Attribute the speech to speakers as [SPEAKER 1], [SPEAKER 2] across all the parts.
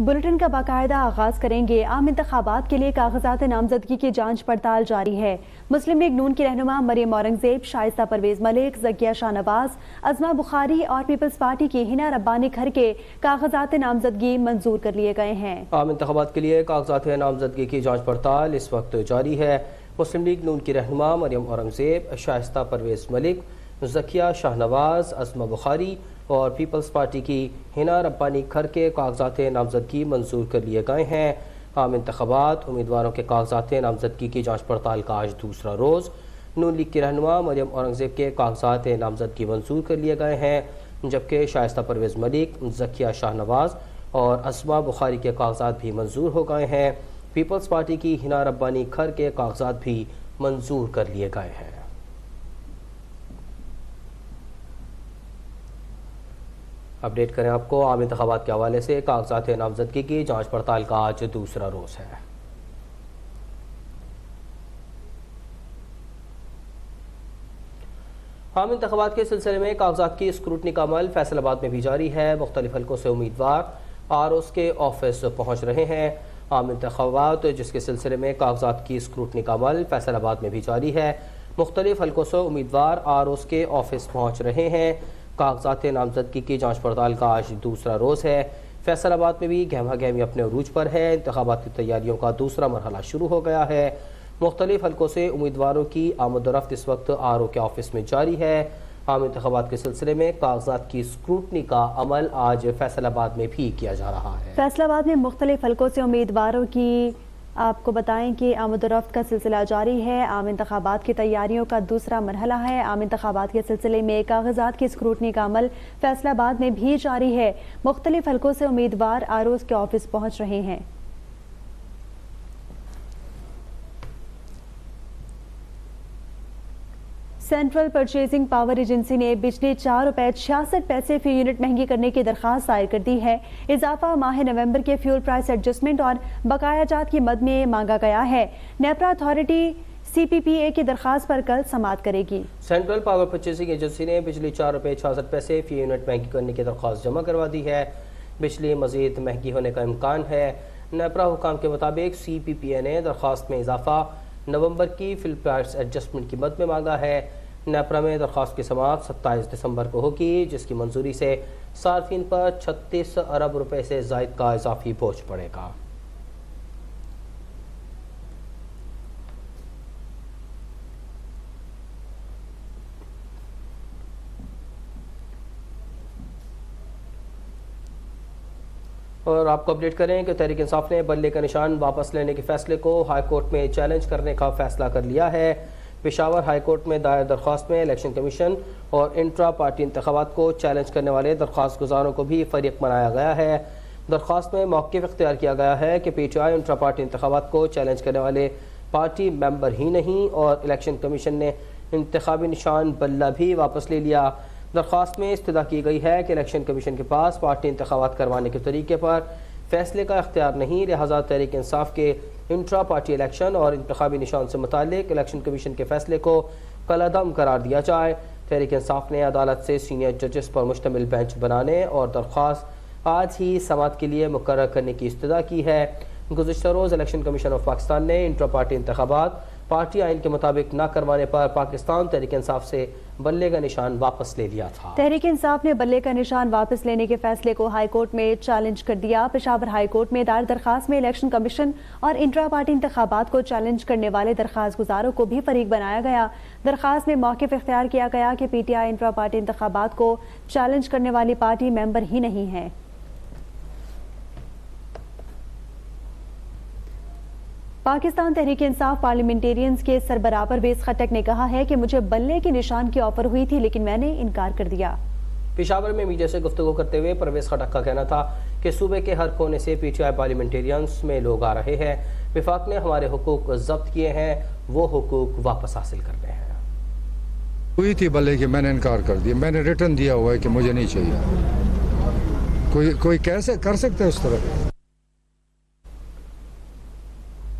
[SPEAKER 1] Bulletin کا باقاعدہ آغاز کریں گے۔ عام انتخابات کے لیے کاغذات نامزدگی کی جانچ پڑتال جاری ہے۔ مسلم لیگ نون کی رہنما مریم اورنگزیب، شائستہ پرویز ملک، ذکیہ شاہ نواز، عظمہ بخاری اور پیپلز پارٹی کی ہنا ربانی گھر کے کاغذات نامزدگی منظور کر لیے گئے ہیں۔
[SPEAKER 2] عام انتخابات کے لیے کاغذات نامزدگی کی جانچ پڑتال اس وقت جاری ہے۔ مسلم لیگ نون کی رہنما مریم اورنگزیب، شائستہ پرویز ملک، ذکیہ شاہ نواز، عظمہ بخاری اور پیپلز پارٹی کی ہنا ربانی گھر کے کاغذات نامزدگی منظور کر لیے گئے ہیں۔ عام انتخابات امیدواروں کے کاغذات نامزدگی کی جانچ پڑتال کا آج دوسرا روز۔ نون لیگ کی رہنما مریم اورنگزیب کے کاغذات نامزدگی منظور کر لیے گئے ہیں، جبکہ شائستہ پرویز ملک، ذکیہ شاہ نواز اور عظمہ بخاری کے کاغذات بھی منظور ہو گئے ہیں۔ پیپلز پارٹی کی ہنا ربانی گھر کے کاغذات بھی منظور کر لیے گئے ہیں۔ اپڈیٹ کریں آپ کو، عام انتخابات کے حوالے سے کاغذات نامزدگی کی جانچ پڑتال کا آج دوسرا روز ہے۔ عام انتخابات کے سلسلے میں کاغذات کی اسکروٹنی کا عمل فیصل آباد میں بھی جاری ہے۔ مختلف حلقوں سے امیدوار اور اس کے آفس پہنچ رہے ہیں۔ عام انتخابات جس کے سلسلے میں کاغذات کی اسکروٹنی کا عمل فیصل آباد میں بھی جاری ہے۔ مختلف حلقوں سے امیدوار اور اس کے آفس پہنچ رہے ہیں۔ کاغذات نامزدگی کی جانچ پڑتال کا آج دوسرا روز ہے۔ فیصل آباد میں بھی گہما گہمی اپنے عروج پر ہے۔ انتخاباتی تیاریوں کا دوسرا مرحلہ شروع ہو گیا ہے۔ مختلف حلقوں سے امیدواروں کی آمد و رفت اس وقت RO کے آفس میں جاری ہے۔ عام انتخابات کے سلسلے میں کاغذات کی اسکروٹنی کا عمل آج فیصل آباد میں بھی کیا جا رہا ہے۔
[SPEAKER 1] فیصل آباد میں مختلف حلقوں سے امیدواروں کی آپ کو بتائیں کہ آمد و رفت کا سلسلہ جاری ہے۔ عام انتخابات کی تیاریوں کا دوسرا مرحلہ ہے۔ عام انتخابات کے سلسلے میں کاغذات کی اسکروٹنی کا عمل فیصل آباد میں بھی جاری ہے۔ مختلف حلقوں سے امیدوار ROs کے آفس پہنچ رہے ہیں۔ سینٹرل پرچیزنگ پاور ایجنسی نے بجلی 4 روپے 66 پیسے فی یونٹ مہنگی کرنے کی درخواست دائر کر دی ہے۔ اضافہ ماہ نومبر کے فیول پرائس ایڈجسٹمنٹ اور بقایا جات کی مد میں مانگا گیا ہے۔ نیپرا اتھارٹی CPPA کی درخواست پر کل سماعت کرے گی۔
[SPEAKER 2] سینٹرل پاور پرچیزنگ ایجنسی نے بجلی 4 روپے 66 پیسے فی یونٹ مہنگی کرنے کی درخواست جمع کروا دی ہے۔ بجلی مزید مہنگی ہونے کا امکان ہے۔ نیپرا حکام کے مطابق CPPA نے درخواست میں اضافہ نومبر کی فیول پرائس ایڈجسٹمنٹ کی مد میں مانگا ہے۔ نیپرا میں درخواست کی سماعت 27 دسمبر کو ہوگی، جس کی منظوری سے صارفین پر 36 ارب روپے سے زائد کا اضافی بوجھ پڑے گا۔ اور آپ کو اپڈیٹ کریں کہ تحریک انصاف نے بلے کا نشان واپس لینے کے فیصلے کو ہائی کورٹ میں چیلنج کرنے کا فیصلہ کر لیا ہے۔ پشاور ہائی کورٹ میں دائر درخواست میں الیکشن کمیشن اور انٹرا پارٹی انتخابات کو چیلنج کرنے والے درخواست گزاروں کو بھی فریق بنایا گیا ہے۔ درخواست میں موقف اختیار کیا گیا ہے کہ PTI انٹرا پارٹی انتخابات کو چیلنج کرنے والے پارٹی ممبر ہی نہیں اور الیکشن کمیشن نے انتخابی نشان بلہ بھی واپس لے لیا۔ درخواست میں استدعا کی گئی ہے کہ الیکشن کمیشن کے پاس پارٹی انتخابات کروانے کے طریقے پر فیصلے کا اختیار نہیں، لہذا تحریک انصاف کے انٹرا پارٹی الیکشن اور انتخابی نشان سے متعلق الیکشن کمیشن کے فیصلے کو کالعدم قرار دیا جائے۔ تحریک انصاف نے عدالت سے سینئر ججز پر مشتمل بینچ بنانے اور درخواست آج ہی سماعت کے لیے مقرر کرنے کی استدعا کی ہے۔ گزشتہ روز الیکشن کمیشن آف پاکستان نے انٹرا پارٹی انتخابات پارٹی آئین کے مطابق نہ کروانے پر پاکستان تحریک انصاف سے بلے کا نشان واپس لے لیا تھا۔
[SPEAKER 1] تحریک انصاف نے بلے کا نشان واپس لینے کے فیصلے کو ہائی کورٹ میں چیلنج کر دیا۔ پشاور ہائی کورٹ میں دائر درخواست میں الیکشن کمیشن اور انٹرا پارٹی انتخابات کو چیلنج کرنے والے درخواست گزاروں کو بھی فریق بنایا گیا۔ درخواست میں موقف اختیار کیا گیا کہ PTI انٹرا پارٹی انتخابات کو چیلنج کرنے والی پارٹی ممبر ہی نہیں ہے۔ پاکستان تحریک انصاف پارلیمنٹیرینز کے سربراہ پرویز خٹک نے کہا ہے کہ مجھے بلے کے نشان کی آفر ہوئی تھی لیکن میں نے انکار کر دیا۔
[SPEAKER 2] پشاور میں میڈیا سے گفتگو کرتے ہوئے پرویز خٹک کا کہنا تھا کہ صوبے کے ہر کونے سے PTI پارلیمنٹیرینز میں لوگ آ رہے ہیں، وفاق نے ہمارے حقوق ضبط کیے ہیں، وہ حقوق واپس حاصل کرنے ہیں۔
[SPEAKER 3] ہوئی تھی بلے کی، میں نے انکار کر دیا، میں نے ریٹرن دیا ہوا ہے کہ مجھے نہیں چاہیے۔ کوئی کیسے کر سکتا ہے اس طرح؟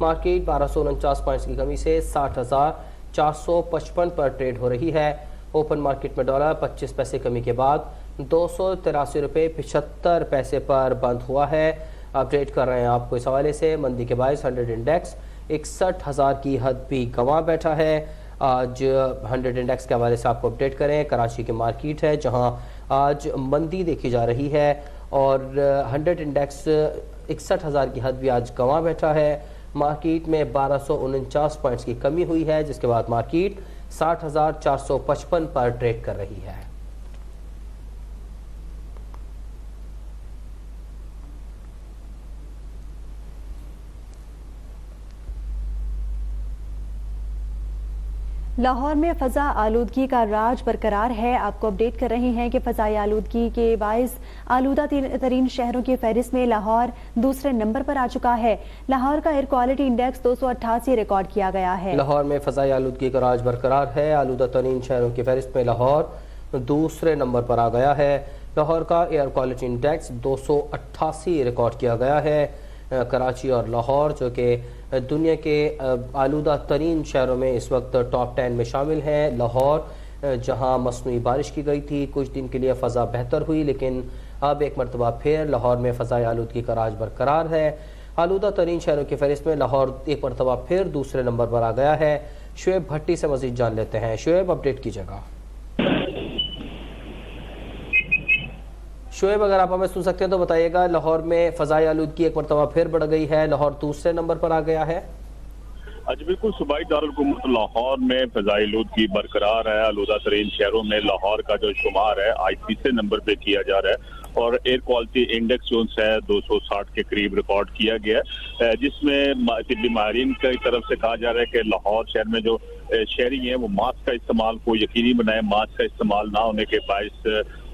[SPEAKER 2] مارکیٹ 1249 پوائنٹس کی کمی سے 60,455 پر ٹریڈ ہو رہی ہے۔ اوپن مارکیٹ میں ڈالر 25 پیسے کمی کے بعد 283 روپے 75 پیسے پر بند ہوا ہے. اپڈیٹ کر رہے ہیں آپ کو اس حوالے سے. مندی کے باعث 100 انڈیکس 61,000 کی حد بھی گنوا بیٹھا ہے. آج 100 انڈیکس کے حوالے سے آپ کو اپڈیٹ کریں. کراچی کی مارکیٹ ہے جہاں آج مندی دیکھی جا رہی ہے اور 100 انڈیکس 61,000 کی حد بھی آج گنوا بیٹھا ہے. مارکیٹ میں 1249 پوائنٹس کی کمی ہوئی ہے جس کے بعد مارکیٹ 60,455 پر ٹریڈ کر رہی ہے.
[SPEAKER 1] لاہور میں فضا آلودگی کا راج برقرار ہے. آپ کو اپڈیٹ کر رہے ہیں کہ فضائی آلودگی کے باعث آلودہ ترین شہروں کی فہرست میں لاہور دوسرے نمبر پر آ چکا ہے. لاہور کا ایئر کوالٹی انڈیکس 288 ریکارڈ کیا گیا ہے.
[SPEAKER 2] لاہور میں فضائی آلودگی کا راج برقرار ہے. آلودہ ترین شہروں کی فہرست میں لاہور دوسرے نمبر پر آ گیا ہے. لاہور کا ایئر کوالٹی انڈیکس 288 ریکارڈ کیا گیا ہے. کراچی اور لاہور جو کہ دنیا کے آلودہ ترین شہروں میں اس وقت ٹاپ 10 میں شامل ہیں. لاہور جہاں مصنوعی بارش کی گئی تھی کچھ دن کے لیے فضا بہتر ہوئی لیکن اب ایک مرتبہ پھر لاہور میں فضائی آلودگی کا راج برقرار ہے. آلودہ ترین شہروں کی فہرست میں لاہور ایک مرتبہ پھر دوسرے نمبر پر آ گیا ہے. شعیب بھٹی سے مزید جان لیتے ہیں. شعیب اپڈیٹ کیجیے گا. شعیب اگر آپ ہمیں سن سکتے ہیں تو بتائیے گا. لاہور میں فضائی آلودگی ایک مرتبہ پھر بڑھ گئی ہے. لاہور دوسرے نمبر پر آ گیا ہے.
[SPEAKER 4] آج بالکل صوبائی دارالحکومت لاہور میں فضائی آلودگی برقرار ہے. آلودہ ترین شہروں میں لاہور کا جو شمار ہے آج تیسرے نمبر پہ کیا جا رہا ہے اور ایئر کوالٹی انڈیکس جو ہے 260 کے قریب ریکارڈ کیا گیا ہے جس میں طبی ماہرین کی طرف سے کہا جا رہا ہے کہ لاہور شہر میں جو شہری ہیں وہ ماسک کا استعمال کو یقینی بنائیں. ماسک کا استعمال نہ ہونے کے باعث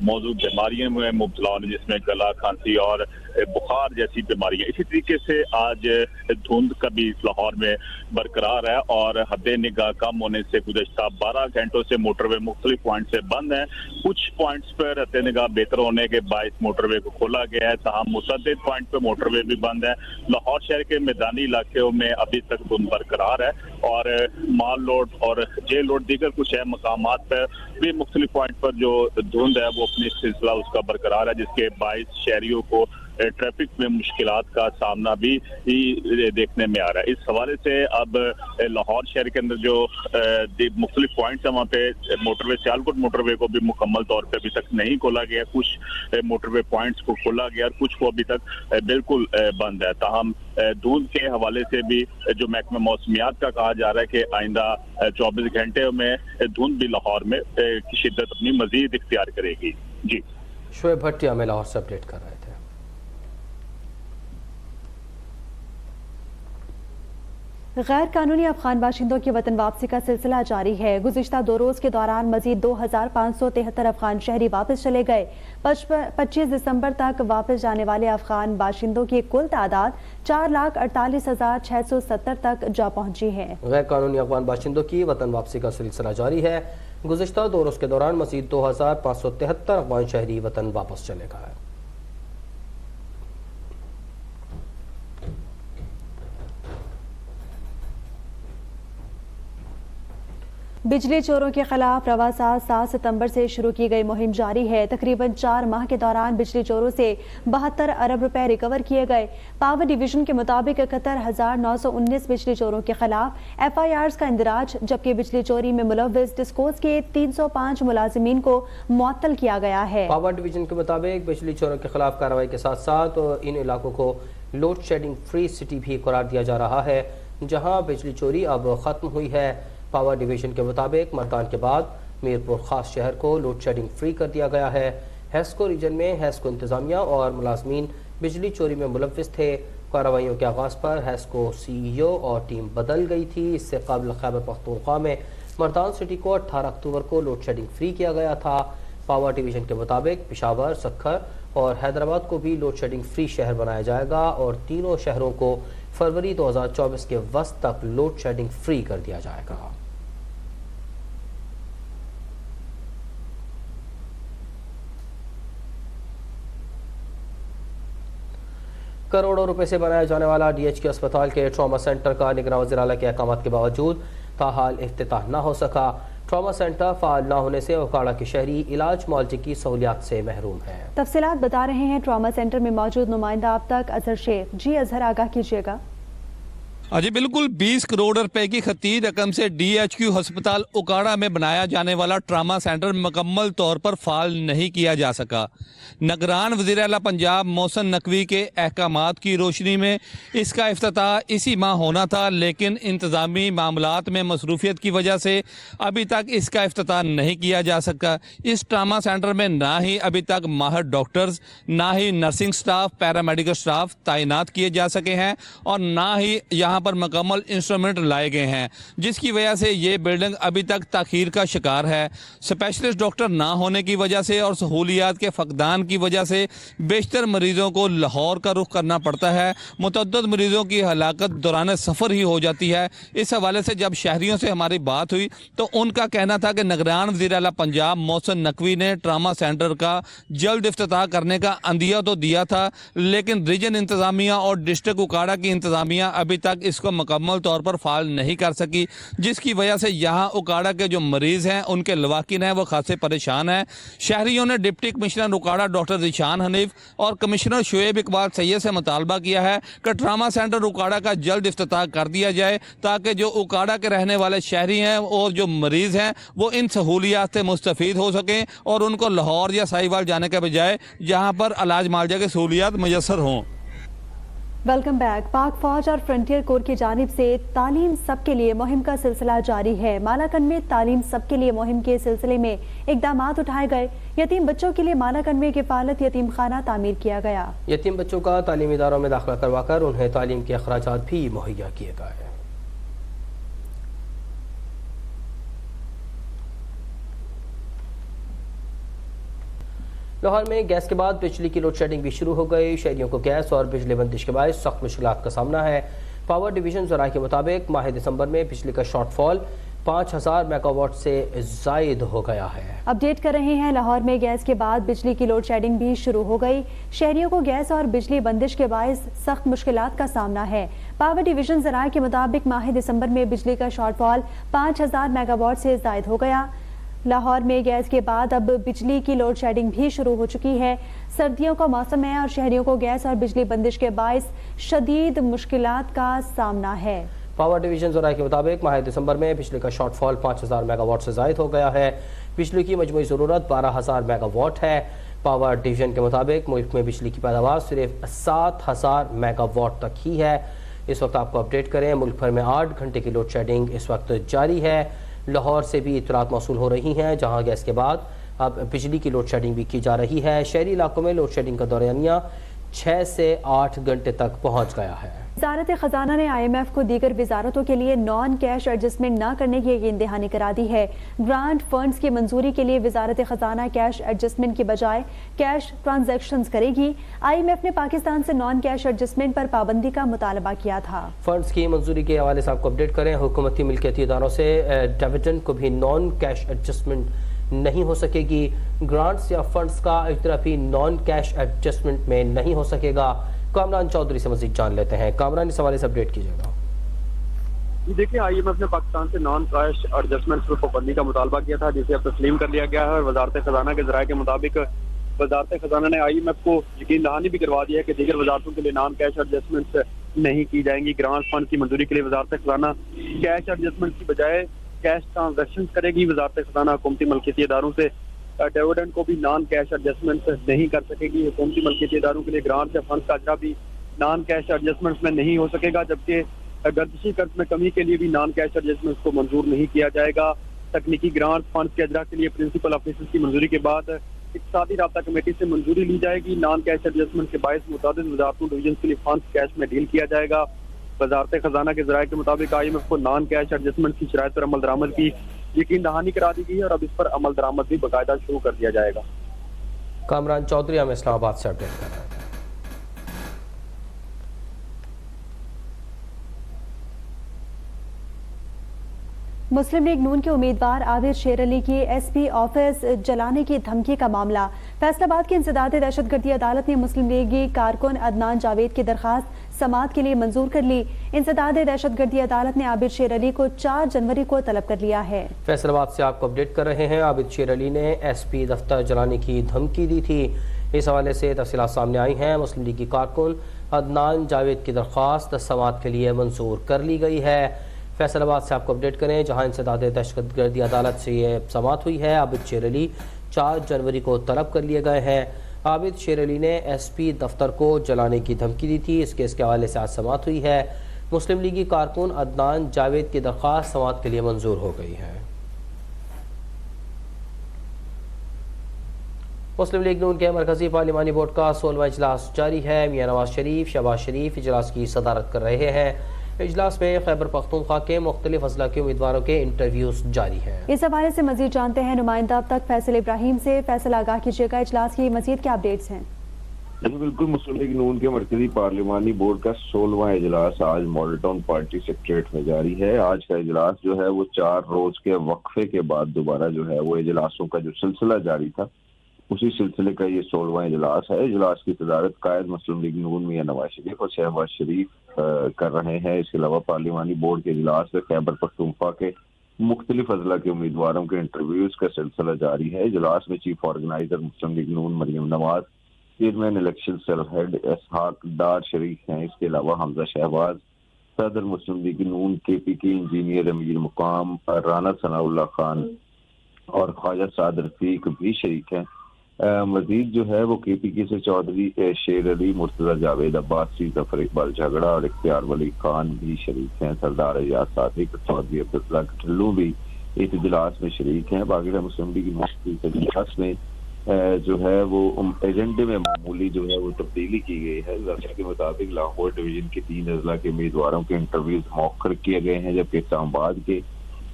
[SPEAKER 4] موضوع بیماریوں میں مبتلا ہونے جس میں گلا کھانسی اور بخار جیسی بیماریاں. اسی طریقے سے آج دھند کا بھی لاہور میں برقرار ہے اور حد نگاہ کم ہونے سے گزشتہ 12 گھنٹوں سے موٹر وے مختلف پوائنٹ سے بند ہیں. کچھ پوائنٹس پر حد نگاہ بہتر ہونے کے باعث موٹر وے کو کھولا گیا ہے تاہم متعدد پوائنٹ پہ موٹر وے بھی بند ہے. لاہور شہر کے میدانی علاقوں میں ابھی تک دھند برقرار ہے اور مال لوڈ اور جے لوڈ دیگر کچھ مقامات پر بھی مختلف پوائنٹ پر جو دھند ہے وہ اپنی سلسلہ اس کا برقرار ہے جس کے باعث شہریوں کو ٹریفک میں مشکلات کا سامنا بھی دیکھنے میں آ رہا ہے. اس حوالے سے اب لاہور شہر کے اندر جو مختلف پوائنٹس ہیں وہاں پہ موٹر وے سیالکوٹ موٹر وے کو بھی مکمل طور پہ ابھی تک نہیں کھولا گیا. کچھ موٹر وے پوائنٹس کو کھولا گیا اور کچھ کو ابھی تک بالکل بند ہے. تاہم دھند کے حوالے سے بھی جو محکمہ موسمیات کا کہا جا رہا ہے کہ آئندہ 24 گھنٹے میں دھند بھی لاہور میں کی شدت اپنی مزید اختیار کرے گی. جی
[SPEAKER 2] شعیب بھٹی ہمیں لاہور سے اپڈیٹ کر رہے تھے.
[SPEAKER 1] غیر قانونی افغان باشندوں کی وطن واپسی کا سلسلہ جاری ہے. گزشتہ 2 روز کے دوران مزید 2,573 افغان شہری واپس چلے گئے. 25 دسمبر تک واپس جانے والے افغان باشندوں کی کل تعداد 4,48,670 تک جا پہنچی ہے.
[SPEAKER 2] غیر قانونی افغان باشندوں کی وطن واپسی کا سلسلہ جاری ہے. گزشتہ 2 روز کے دوران مزید 2,573 افغان شہری وطن واپس چلے گئے.
[SPEAKER 1] بجلی چوروں کے خلاف رواں سال 7 ستمبر سے شروع کی گئی مہم جاری ہے. تقریباً 4 ماہ کے دوران بجلی چوروں سے 72 ارب روپے ریکور کیے گئے. پاور ڈویژن کے مطابق 71,919 بجلی چوروں کے خلاف FIRs کا اندراج جبکہ بجلی چوری میں ملوث ڈسکوز کے 305 ملازمین کو معطل کیا گیا ہے.
[SPEAKER 2] پاور ڈویژن کے مطابق بجلی چوروں کے خلاف کارروائی کے ساتھ ساتھ ان علاقوں کو لوڈ شیڈنگ فری سٹی بھی قرار دیا جا رہا ہے جہاں بجلی چوری اب ختم ہوئی ہے. پاور ڈویژن کے مطابق ملتان کے بعد میرپور خاص شہر کو لوڈ شیڈنگ فری کر دیا گیا ہے. ہیسکو ریجن میں ہیسکو انتظامیہ اور ملازمین بجلی چوری میں ملوث تھے. کارروائیوں کے آغاز پر ہیسکو CEO اور ٹیم بدل گئی تھی. اس سے قبل خیبر پختونخوا میں ملتان سٹی کو 18 اکتوبر کو لوڈ شیڈنگ فری کیا گیا تھا. پاور ڈویژن کے مطابق پشاور، سکھر اور حیدرآباد کو بھی لوڈ شیڈنگ فری شہر بنایا جائے گا اور تینوں شہروں کو فروری 2024 کے وسط تک لوڈ شیڈنگ فری کر دیا جائے گا. کروڑوں روپے سے بنایا جانے والا DHQ اسپتال کے ٹراما سینٹر کا نگراں وزیر اعلیٰ کے احکامات کے باوجود تاحال افتتاح نہ ہو سکا. ٹراما سینٹر فعال نہ ہونے سے اوکاڑا کے شہری علاج معالجے کی سہولیات سے محروم ہیں۔
[SPEAKER 1] تفصیلات بتا رہے ہیں ٹراما سینٹر میں موجود نمائندہ اب تک اظہر شیخ۔ جی اظہر، آگاہ کیجیے گا۔
[SPEAKER 5] جی بالکل، 20 کروڑ روپے کی خطی رقم سے ڈی ایچ کیو ہسپتال اوکاڑا میں بنایا جانے والا ٹراما سینٹر مکمل طور پر فعال نہیں کیا جا سکا۔ نگران وزیر اعلیٰ پنجاب محسن نقوی کے احکامات کی روشنی میں اس کا افتتاح اسی ماہ ہونا تھا، لیکن انتظامی معاملات میں مصروفیت کی وجہ سے ابھی تک اس کا افتتاح نہیں کیا جا سکا۔ اس ٹراما سینٹر میں نہ ہی ابھی تک ماہر ڈاکٹرز، نہ ہی نرسنگ سٹاف، پیرامیڈیکل سٹاف تعینات کیے جا سکے ہیں اور نہ ہی یہاں پر مکمل انسٹرومنٹ لائے گئے ہیں، جس کی وجہ سے یہ بلڈنگ ابھی تک تاخیر کا شکار ہے۔ اسپیشلسٹ ڈاکٹر نہ ہونے کی وجہ سے اور سہولیات کے فقدان کی وجہ سے بیشتر مریضوں کو لاہور کا رخ کرنا پڑتا ہے۔ متعدد مریضوں کی ہلاکت دوران سفر ہی ہو جاتی ہے۔ اس حوالے سے جب شہریوں سے ہماری بات ہوئی تو ان کا کہنا تھا کہ نگران وزیر اعلیٰ پنجاب محسن نقوی نے ٹراما سینٹر کا جلد افتتاح کرنے کا عندیہ تو دیا تھا، لیکن ریجن انتظامیہ اور ڈسٹرکٹ اوکاڑا کی انتظامیہ ابھی تک اس کو مکمل طور پر فعال نہیں کر سکی، جس کی وجہ سے یہاں اوکاڑا کے جو مریض ہیں، ان کے لواحقین ہیں، وہ خاصے پریشان ہیں۔ شہریوں نے deputy commissioner Okara doctor Zeeshan Hanif اور کمشنر شعیب اقبال سید سے مطالبہ کیا ہے کہ ٹراما سینٹر اوکاڑا کا جلد افتتاح کر دیا جائے تاکہ جو اوکاڑا کے رہنے والے شہری ہیں اور جو مریض ہیں وہ ان سہولیات سے مستفید ہو سکیں اور ان کو لاہور یا ساہیوال جانے کے بجائے یہاں پر علاج معالجہ کی سہولیات میسر ہوں۔
[SPEAKER 1] Welcome back. پاک فوج اور فرنٹیئر کور کی جانب سے تعلیم سب کے لیے مہم کا سلسلہ جاری ہے۔ مالاکنڈ میں تعلیم سب کے لیے مہم کے سلسلے میں اقدامات اٹھائے گئے۔ یتیم بچوں کے لیے مالاکنڈ میں کفالت یتیم خانہ تعمیر کیا گیا۔
[SPEAKER 2] یتیم بچوں کا تعلیمی اداروں میں داخلہ کروا کر انہیں تعلیم کے اخراجات بھی مہیا کیے گئے۔ لاہور میں گیس کے بعد بجلی کی لوڈ شیڈنگ بھی شروع ہو گئی۔ شہریوں کو گیس اور بجلی بندش کے باعث سخت مشکلات کا سامنا ہے۔ پاور ڈویژن ذرائع کے مطابق ماہ دسمبر میں بجلی کا شارٹ فال 5000 میگا واٹ سے زائد ہو گیا ہے۔
[SPEAKER 1] اپڈیٹ کر رہے ہیں، لاہور میں گیس کے بعد بجلی کی لوڈ شیڈنگ بھی شروع ہو گئی۔ شہریوں کو گیس اور بجلی بندش کے باعث سخت مشکلات کا سامنا ہے۔ پاور ڈویژن ذرائع کے مطابق ماہ دسمبر میں بجلی کا شارٹ فال 5000 میگا واٹ سے زائد ہو گیا۔ لاہور میں گیس کے بعد اب بجلی کی لوڈ شیڈنگ بھی شروع ہو چکی ہے۔ سردیوں کا موسم ہے اور شہریوں کو گیس اور بجلی بندش کے باعث شدید مشکلات کا سامنا ہے۔
[SPEAKER 2] پاور ڈویژن ذرائع کے مطابق ماہ دسمبر میں بجلی کا شارٹ فال 5000 میگا واٹ سے زائد ہو گیا ہے۔ بجلی کی مجموعی ضرورت 12000 میگا واٹ ہے۔ پاور ڈویژن کے مطابق ملک میں بجلی کی پیداوار صرف 7000 میگا واٹ تک ہی ہے۔ اس وقت آپ کو اپڈیٹ کریں، ملک بھر میں 8 گھنٹے کی لوڈ شیڈنگ اس وقت جاری ہے۔ لاہور سے بھی اطلاعات موصول ہو رہی ہیں، جہاں گیس کے بعد اب بجلی کی لوڈ شیڈنگ بھی کی جا رہی ہے۔ شہری علاقوں میں لوڈ شیڈنگ کا دورانیہ 6 سے 8 گھنٹے تک پہنچ گیا ہے۔
[SPEAKER 1] وزارت خزانہ نے آئی ایم ایف کو دیگر وزارتوں کے لیے نان کیش ایڈجسٹمنٹ نہ کرنے کی یقین دہانی کرا دی ہے۔ گرانٹ فنڈز کی منظوری کے لیے وزارت خزانہ کیش ایڈجسٹمنٹ کی بجائے کیش ٹرانزیکشنز کرے گی۔ آئی ایم ایف نے پاکستان سے نان کیش ایڈجسٹمنٹ پر پابندی کا مطالبہ کیا تھا۔
[SPEAKER 2] فنڈز کی منظوری کے حوالے سے آپ کو اپڈیٹ کریں، حکومتی ملکیتی اداروں سے ڈویڈنڈ کو بھی نان کیش ایڈجسٹمنٹ نہیں ہو سکے گی۔ گرانٹس یا فنڈز کا اجترافی نان کیش ایڈجسٹمنٹ میں نہیں ہو سکے گا۔ کامران چودھری سے مزید جان لیتے ہیں۔ کامران، اس حوالے سے اپڈیٹ کیجیے گا۔
[SPEAKER 6] دیکھیں، آئی ایم ایف نے پاکستان سے نان کیش ایڈجسٹمنٹ پر پابندی کا مطالبہ کیا تھا، جسے اب تسلیم کر لیا گیا ہے اور وزارت خزانہ کے ذرائع کے مطابق وزارت خزانہ نے آئی ایم ایف کو یقین دہانی بھی کروا دی ہے کہ دیگر وزارتوں کے لیے نان کیش ایڈجسٹمنٹ نہیں کی جائیں گی۔ گرانٹ فنڈ کی منظوری کے لیے وزارت خزانہ کیش ایڈجسٹمنٹ کی بجائے کیش ٹرانزیکشن کرے گی۔ وزارت خزانہ حکومتی ملکیتی اداروں سے ڈویڈنڈ کو بھی نان کیش ایڈجسٹمنٹ نہیں کر سکے گی۔ حکومتی ملکیتی اداروں کے لیے گرانٹ یا فنڈ کا اجرا بھی نان کیش ایڈجسٹمنٹ میں نہیں ہو سکے گا، جبکہ گردشی قرض میں کمی کے لیے بھی نان کیش ایڈجسٹمنٹ کو منظور نہیں کیا جائے گا۔ تکنیکی گرانٹ فنڈ کے اجرا کے لیے پرنسپل آفیسر کی منظوری کے بعد اقتصادی رابطہ کمیٹی سے منظوری لی جائے گی۔ نان کیش ایڈجسٹمنٹ کے باعث متعدد وزارتوں ڈویژن کے لیے فنڈز کیش میں ڈیل کیا جائے گا۔ وزارت خزانہ کے ذرائع کے مطابق آئی ایم ایف کو نان کیش ایڈجسٹمنٹ کی شرائط پر عمل درآمد کی یقین دہانی کرا دی گئی ہے اور اب اس پر عمل درآمد بھی باقاعدہ شروع کر دیا جائے گا۔
[SPEAKER 2] کامران چودھری ہم اسلام آباد سے اپڈیٹ کر رہے ہیں۔
[SPEAKER 1] مسلم لیگ نون کے امیدوار عابد شیر علی کی ایس پی آفس جلانے کی دھمکی کا معاملہ۔ فیصل آباد کی انسداد دہشت گردی عدالت نے مسلم لیگی کارکن عدنان جاوید کی درخواست سماعت کے لیے منظور کر لی۔ انسداد دہشت گردی عدالت نے عابد شیر علی کو 4 جنوری کو طلب کر لیا ہے۔
[SPEAKER 2] فیصل آباد سے آپ کو اپڈیٹ کر رہے ہیں۔ عابد شیر علی نے ایس پی دفتر جلانے کی دھمکی دی تھی۔ اس حوالے سے تفصیلات سامنے آئی ہیں۔ مسلم لیگ کی کارکن عدنان جاوید کی درخواست سماعت کے لیے منظور کر لی گئی ہے۔ فیصل آباد سے آپ کو اپڈیٹ کریں، جہاں انسداد دہشت گردی عدالت سے یہ سماعت ہوئی ہے۔ عابد شیر علی 4 جنوری کو طلب کر لیے گئے ہیں۔ عابد شیر علی نے ایس پی دفتر کو جلانے کی دھمکی دی تھی۔ اس کیس کے حوالے سے آج سماعت ہوئی ہے۔ مسلم لیگی کارکن عدنان جاوید کی درخواست سماعت کے لیے منظور ہو گئی ہے۔ مسلم لیگ نون کے مرکزی پارلیمانی بورڈ کا 16واں اجلاس جاری ہے۔ میاں نواز شریف شہباز شریف اجلاس کی صدارت کر رہے ہیں۔ اجلاس میں خیبر پختونخوا کے مختلف اضلاع کے امیدواروں کے انٹرویوز جاری ہیں۔
[SPEAKER 1] اس حوالے سے مزید جانتے ہیں نمائندہ اب تک فیصل ابراہیم سے۔ فیصل آگاہ کیجیے گا، اجلاس کی مزید کیا اپڈیٹس ہیں؟
[SPEAKER 7] بالکل، مسلم لیگ نون کے مرکزی پارلیمانی بورڈ کا 16واں اجلاس آج ماڈل ٹاؤن پارٹی سیکریٹریٹ میں جاری ہے۔ آج کا اجلاس جو ہے وہ 4 روز کے وقفے کے بعد دوبارہ جو ہے وہ اجلاسوں کا جو سلسلہ جاری تھا، اسی سلسلے کا یہ 16واں اجلاس ہے۔ اجلاس کی صدارت قائد مسلم لیگ نون میاں نواز شریف اور شہباز شریف کر رہے ہیں۔ اس کے علاوہ پارلیمانی بورڈ کے اجلاس سے خیبر پختونخوا کے مختلف اضلاع کے امیدواروں کے انٹرویوز کا سلسلہ جاری ہے۔ اجلاس میں چیف آرگنائزر مسلم لیگ نون Maryam Nawaz, chairman election cell head Ishaq Dar شریف ہیں۔ اس کے علاوہ حمزہ شہباز، صدر مسلم لیگ نون کے پی کے انجینئر امیر مقام رانا ثناء اللہ خان اور خواجہ سعد رفیق بھی شریک ہیں۔ مزید جو ہے وہ کے پی کے سے چودھری شیر علی، مرتضی جاوید عباسی، ظفر اقبال جھگڑا اور اختیار ولی خان بھی شریک ہیں۔ سردار ایاز صادق، چودھری عبداللہ کٹھلو بھی اس اجلاس میں شریک ہیں۔ باقی مسلم لیگ اجلاس میں جو ہے وہ ایجنڈے میں معمولی جو ہے وہ تبدیلی کی گئی ہے۔ ضابطے کے مطابق لاہور ڈویژن کے 3 اضلاع کے امیدواروں کے انٹرویوز مؤخر کیے گئے ہیں، جبکہ اسلام آباد کے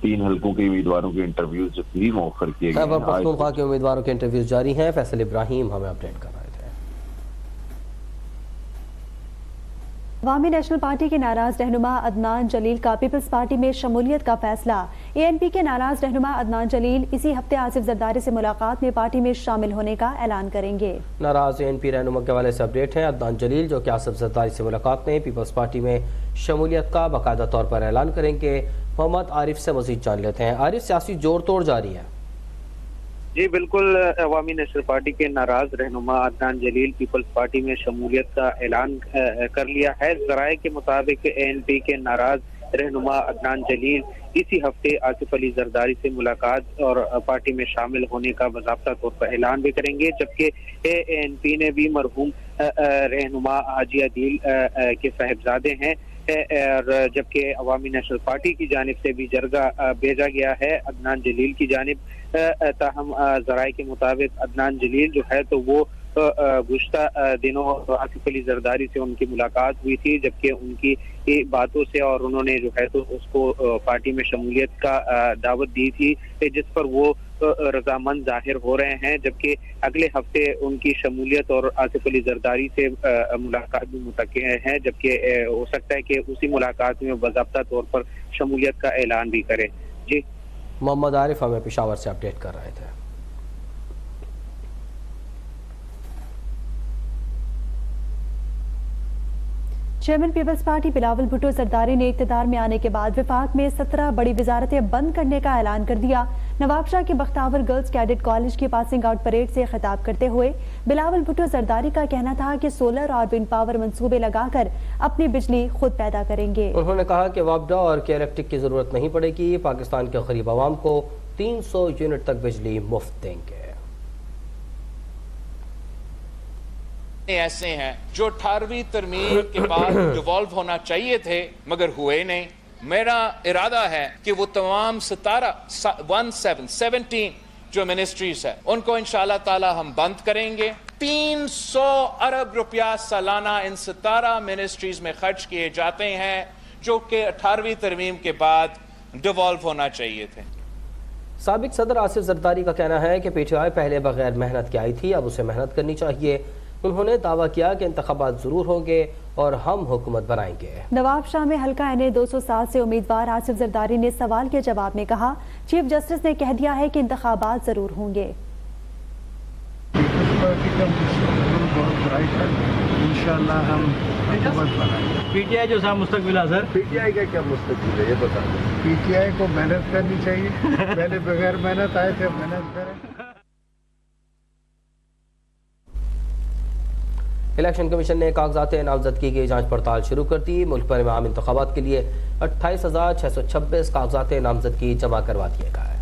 [SPEAKER 7] 3 حلقوں کے امیدواروں کے انٹرویوز بھی مؤخر کیے گئے ہیں۔
[SPEAKER 2] خیبر پختونخوا کے امیدواروں کے انٹرویوز جاری ہیں۔ فیصل ابراہیم ہمیں اپڈیٹ کر رہے تھے۔
[SPEAKER 1] عوامی نیشنل پارٹی کے ناراض رہنما عدنان جلیل کا پیپلز پارٹی میں شمولیت کا فیصلہ۔ اے این پی کے ناراض رہنما عدنان جلیل اسی ہفتے آصف زرداری سے ملاقات میں پارٹی میں شامل ہونے کا اعلان کریں گے۔
[SPEAKER 2] ناراض اے این پی رہنما کے حوالے سے اپڈیٹ ہیں۔ عدنان جلیل جو کہ آصف زرداری سے ملاقات میں پیپلز پارٹی میں شمولیت کا باقاعدہ طور پر اعلان کریں گے۔ محمد عارف سے مزید جان لیتے ہیں۔ عارف، سیاسی جوڑ توڑ جاری ہے؟
[SPEAKER 6] جی بالکل، عوامی نیشنل پارٹی کے ناراض رہنما عدنان جلیل پیپلز پارٹی میں شمولیت کا اعلان کر لیا ہے۔ ذرائع کے مطابق اے این پی کے ناراض رہنما عدنان جلیل اسی ہفتے آصف علی زرداری سے ملاقات اور پارٹی میں شامل ہونے کا باضابطہ طور پر اعلان بھی کریں گے، جبکہ اے این پی نے بھی مرحوم رہنما حاجی عدیل کے صاحبزادے ہیں، اور جبکہ عوامی نیشنل پارٹی کی جانب سے بھی جرگہ بھیجا گیا ہے عدنان جلیل کی جانب۔ تاہم ذرائع کے مطابق عدنان جلیل جو ہے تو وہ گزشتہ دنوں آصف علی زرداری سے ان کی ملاقات ہوئی تھی، جبکہ ان کی باتوں سے اور انہوں نے جو ہے تو اس کو پارٹی میں شمولیت کا دعوت دی تھی، جس پر وہ رضامند ظاہر ہو رہے ہیں، جبکہ اگلے ہفتے ان کی شمولیت اور آصف علی زرداری سے ملاقات بھی متوقع ہے، جبکہ ہو سکتا ہے کہ اسی ملاقات میں باضابطہ طور پر شمولیت کا اعلان بھی کرے۔ جی
[SPEAKER 2] محمد عارف ہمیں پشاور سے اپڈیٹ کر رہے تھے۔
[SPEAKER 1] چیئرمین پیپلز پارٹی بلاول بھٹو زرداری نے اقتدار میں آنے کے بعد وفاق میں 17 بڑی وزارتیں بند کرنے کا اعلان کر دیا۔ نواب شاہ کے بختاور گرلز کیڈٹ کالج کی پاسنگ آؤٹ پریڈ سے خطاب کرتے ہوئے بلاول بھٹو زرداری کا کہنا تھا کہ سولر اور ونڈ پاور منصوبے لگا کر اپنی بجلی خود پیدا کریں گے۔
[SPEAKER 2] انہوں نے کہا کہ وابڈا اور کے الیکٹرک کی ضرورت نہیں پڑے گی، پاکستان کے غریب عوام کو 300 یونٹ تک بجلی مفت دیں گے۔
[SPEAKER 8] ایسے ہیں جو 18ویں ترمیم کے بعد ڈیوالو ہونا چاہیے تھے مگر ہوئے نہیں۔ میرا ارادہ ہے کہ وہ تمام 17 جو منسٹریز ہیں ان کو انشاءاللہ تعالی ہم بند کریں گے۔ 300 ارب روپیہ سالانہ ان 17 منسٹریز میں خرچ کیے جاتے ہیں جو کہ 18ویں ترمیم کے بعد ڈیوالو ہونا چاہیے تھے۔
[SPEAKER 2] سابق صدر آصف زرداری کا کہنا ہے کہ پی ٹی آئی پہلے بغیر محنت کے آئی تھی، اب اسے محنت کرنی چاہیے۔ انہوں نے دعویٰ کیا کہ انتخابات ضرور ہوں گے اور ہم حکومت بنائیں گے۔
[SPEAKER 1] نواب شاہ میں حلقہ این 207 سے امیدوار آصف زرداری نے سوال کے جواب میں کہا چیف جسٹس نے کہہ دیا ہے کہ انتخابات ضرور ہوں گے۔
[SPEAKER 9] انشاءاللہ ہم حکومت بنائیں گے۔ پی ٹی آئی جو صاحب مستقبل ہے سر، پی ٹی آئی کا کیا مستقبل ہے یہ بتا دیں۔ پی ٹی آئی کو محنت کرنی چاہیے، پہلے بغیر محنت آئے تھے، محنت کریں۔
[SPEAKER 2] الیکشن کمیشن نے کاغذات نامزدگی کی جانچ پڑتال شروع کر دی۔ ملک بھر میں عام انتخابات کے لیے 28,626 کاغذات نامزدگی جمع کروا دیے گئے۔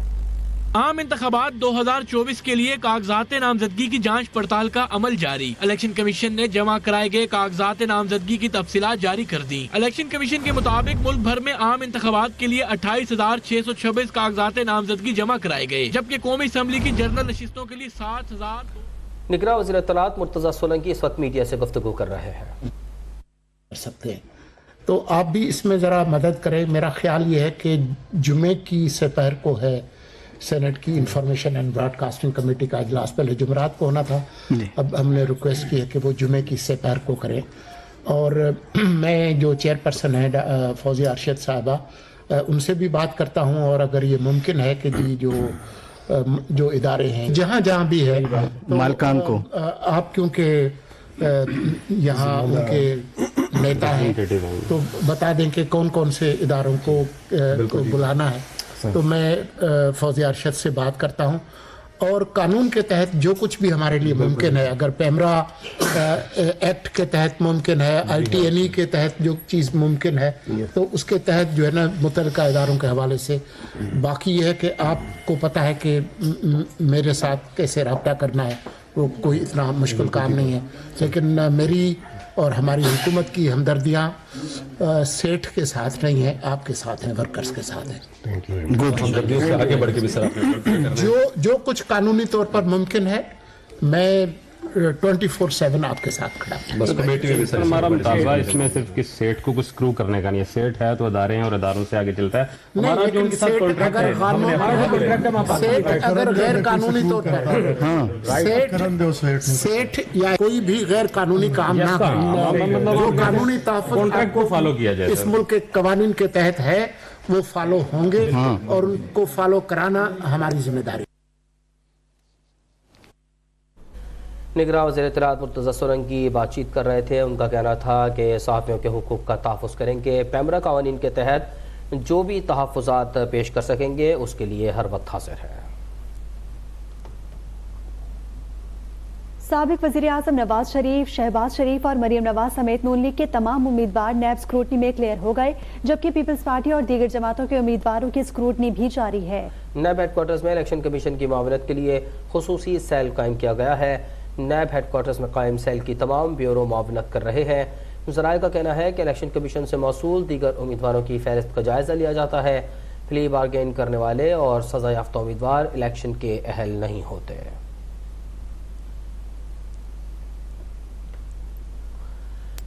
[SPEAKER 10] عام انتخابات 2024 کے لیے کاغذات نامزدگی کی جانچ پڑتال کا عمل جاری۔ الیکشن کمیشن نے جمع کرائے گئے کاغذات نامزدگی کی تفصیلات جاری کر دی۔ الیکشن کمیشن کے مطابق ملک بھر میں عام انتخابات کے لیے 28,626 کاغذات نامزدگی جمع کرائے گئے، جبکہ قومی اسمبلی کی جنرل نشستوں کے لیے 60,000۔
[SPEAKER 2] نگراں وزیر اطلاعات مرتضی سولنکی اس وقت میڈیا سے گفتگو کر رہے ہیں۔
[SPEAKER 11] کر سکتے ہیں تو آپ بھی اس میں ذرا مدد کریں۔ میرا خیال یہ ہے کہ جمعے کی سپہر کو ہے سینٹ کی information and broadcasting committee کا اجلاس، پہلے جمعرات کو ہونا تھا، اب ہم نے ریکویسٹ کی ہے کہ وہ جمعے کی سپہر کو کریں۔ اور میں جو چیئر پرسن ہے فوزیہ ارشد صاحبہ، ان سے بھی بات کرتا ہوں، اور اگر یہ ممکن ہے کہ جو ادارے ہیں جہاں جہاں بھی ہے مالکان کو آپ کیونکہ یہاں ان کے نیتا ہیں تو بتا دیں کہ کون کون سے اداروں کو بلانا ہے۔ تو میں فوزیہ ارشد سے بات کرتا ہوں، اور قانون کے تحت جو کچھ بھی ہمارے لیے ممکن ہے، اگر پیمرا ایکٹ کے تحت ممکن ہے، آئی ٹی این ای کے تحت جو چیز ممکن ہے تو اس کے تحت جو ہے نا متعلقہ اداروں کے حوالے سے۔ باقی یہ ہے کہ آپ کو پتہ ہے کہ میرے ساتھ کیسے رابطہ کرنا ہے، وہ کوئی اتنا مشکل کام نہیں ہے، لیکن میری اور ہماری حکومت کی ہمدردیاں سیٹ کے ساتھ نہیں ہیں، آپ کے ساتھ ہیں، ورکرز کے ساتھ ہیں۔ جو کچھ قانونی طور پر ممکن ہے میں 24/7 آپ کے ساتھ کھڑا ہوں۔
[SPEAKER 12] ہمارا مطالبہ اس میں صرف کہ سیٹ کو کچھ اسکرو کرنے کا نہیں ہے، سیٹ ہے تو ادارے ہیں اور اداروں سے آگے چلتا ہے۔ ہمارا جو ان کے ساتھ کانٹریکٹ ہے، اگر غیر قانونی طور پر
[SPEAKER 11] سیٹ یا کوئی بھی غیر قانونی کام نہ کرے، جو قانونی
[SPEAKER 12] کانٹریکٹ کو فالو کیا جائے،
[SPEAKER 11] اس ملک کے قوانین کے تحت ہے وہ فالو ہوں گے، اور ان کو فالو کرانا ہماری ذمہ داری۔
[SPEAKER 2] نگراں وزیر اطلاعات مرتضی سولنکی بات چیت کر رہے تھے۔ ان کا کہنا تھا کہ صحافیوں کے حقوق کا تحفظ کریں گے، پیمرا قوانین کے تحت جو بھی تحفظات پیش کر سکیں گے اس کے لیے ہر وقت حاضر ہے۔
[SPEAKER 1] سابق وزیراعظم نواز شریف، شہباز شریف اور مریم نواز سمیت نون لیگ کے تمام امیدوار نیب اسکروٹنی میں کلیئر ہو گئے، جبکہ پیپلز پارٹی اور دیگر جماعتوں کے امیدواروں کی اسکروٹنی بھی جاری ہے۔
[SPEAKER 2] نیب ہیڈ کوارٹرز میں الیکشن کمیشن کی معاونت کے لیے خصوصی سیل قائم کیا گیا ہے۔ نیب ہیڈ کوارٹرز میں قائم سیل کی تمام بیورو معاونت کر رہے ہیں۔ ذرائع کا کہنا ہے کہ الیکشن کمیشن سے موصول دیگر امیدواروں کی فہرست کا جائزہ لیا جاتا ہے۔ پلی بارگین کرنے والے اور سزا یافتہ امیدوار الیکشن کے اہل نہیں ہوتے۔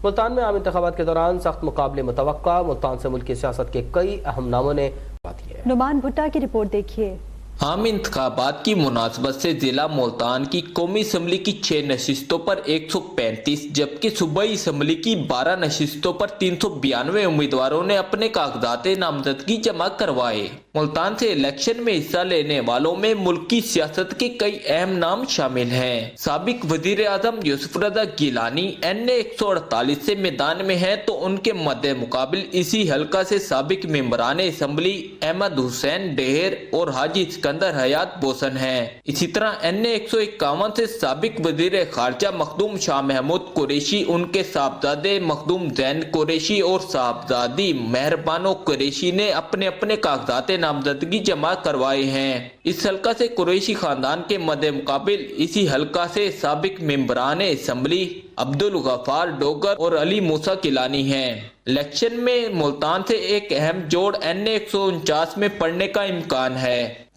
[SPEAKER 2] ملتان میں عام انتخابات کے دوران سخت مقابلے متوقع، ملتان سے ملک کی سیاست کے کئی اہم ناموں نے بات کی ہے۔
[SPEAKER 1] نعمان بھٹا کی رپورٹ دیکھیے۔
[SPEAKER 13] عام انتخابات کی مناسبت سے ضلع ملتان کی قومی اسمبلی کی 6 نشستوں پر 135 جبکہ صوبائی اسمبلی کی 12 نشستوں پر 392 امیدواروں نے اپنے کاغذات نامزدگی جمع کروائے۔ ملتان سے الیکشن میں حصہ لینے والوں میں ملک کی سیاست کے کئی اہم نام شامل ہیں۔ سابق وزیر اعظم یوسف رضا گیلانی NA 148 سے میدان میں ہیں تو ان کے مد مقابل اسی حلقہ سے سابق ممبران اسمبلی احمد حسین ڈہر اور حاجی اسکندر حیات بوسن ہیں۔ اسی طرح NA 151 سے سابق وزیر خارجہ مخدوم شاہ محمود قریشی، ان کے صاحبزادے مخدوم زین قریشی اور صاحبزادی مہربانو قریشی نے اپنے اپنے کاغذات نامزدگی جمع کروائے ہیں۔ اس حلقہ سے قریشی خاندان کے مد مقابل اسی حلقہ سے سابق ممبران اسمبلی عبدالغفار ڈوگر اور علی موسیٰ کیلانی ہیں۔ الیکشن میں ملتان سے ایک اہم جوڑ NA 149 میں پڑنے کا امکان ہے،